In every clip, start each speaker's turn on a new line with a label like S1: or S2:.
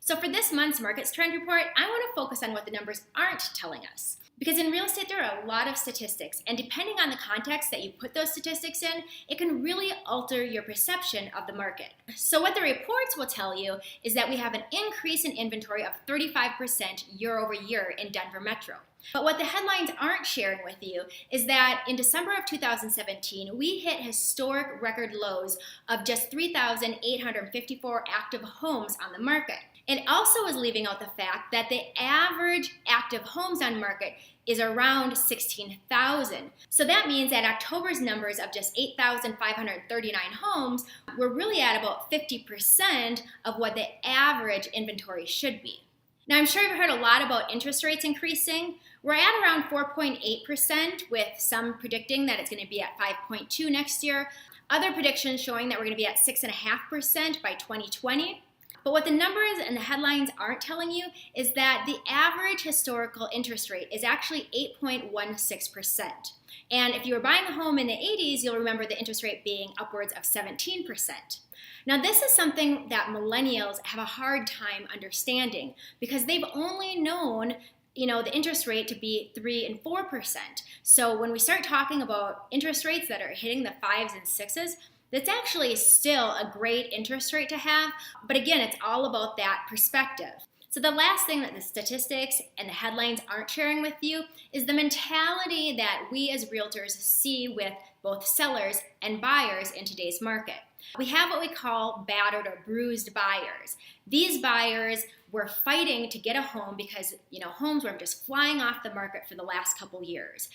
S1: So for this month's Markets Trend Report, I want to focus on what the numbers aren't telling us. Because in real estate, there are a lot of statistics, and depending on the context that you put those statistics in, it can really alter your perception of the market. So what the reports will tell you is that we have an increase in inventory of 35% year over year in Denver Metro. But what the headlines aren't sharing with you is that in December of 2017, we hit historic record lows of just 3,854 active homes on the market. It also is leaving out the fact that the average active homes on market is around 16,000. So that means that October's numbers of just 8,539 homes, we're really at about 50% of what the average inventory should be. Now, I'm sure you've heard a lot about interest rates increasing. We're at around 4.8%, with some predicting that it's going to be at 5.2 next year. Other predictions showing that we're going to be at 6.5% by 2020. But what the numbers and the headlines aren't telling you is that the average historical interest rate is actually 8.16%. And if you were buying a home in the 80s, you'll remember the interest rate being upwards of 17%. Now, this is something that millennials have a hard time understanding because they've only known the interest rate to be 3 and 4%. So when we start talking about interest rates that are hitting the 5s and 6s, that's actually still a great interest rate to have, but again, it's all about that perspective. So the last thing that the statistics and the headlines aren't sharing with you is the mentality that we as realtors see with both sellers and buyers in today's market. We have what we call battered or bruised buyers. These buyers were fighting to get a home because homes were just flying off the market for the last couple years.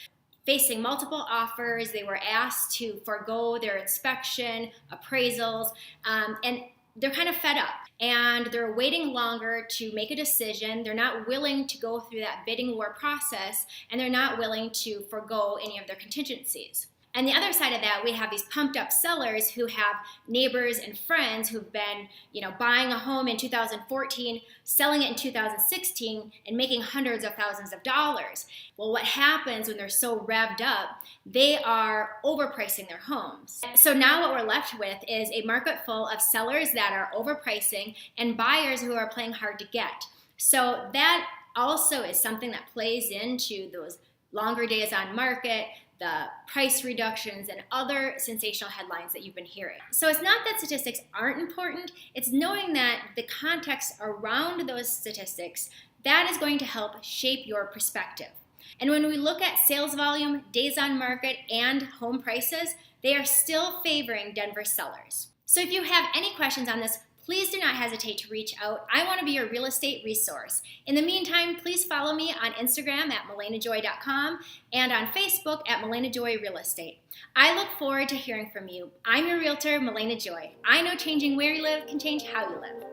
S1: Facing multiple offers, they were asked to forego their inspection, appraisals, and they're kind of fed up. And they're waiting longer to make a decision. They're not willing to go through that bidding war process, and they're not willing to forego any of their contingencies. And the other side of that, we have these pumped up sellers who have neighbors and friends who've been, buying a home in 2014, selling it in 2016, and making hundreds of thousands of dollars. Well, what happens when they're so revved up? They are overpricing their homes. So now what we're left with is a market full of sellers that are overpricing and buyers who are playing hard to get. So that also is something that plays into those longer days on market, the price reductions, and other sensational headlines that you've been hearing. So it's not that statistics aren't important, it's knowing that the context around those statistics, that is going to help shape your perspective. And when we look at sales volume, days on market, and home prices, they are still favoring Denver sellers. So if you have any questions on this, please do not hesitate to reach out. I want to be your real estate resource. In the meantime, please follow me on Instagram at MelenaJoy.com and on Facebook at Melena Joy Real Estate. I look forward to hearing from you. I'm your realtor, Melena Joy. I know changing where you live can change how you live.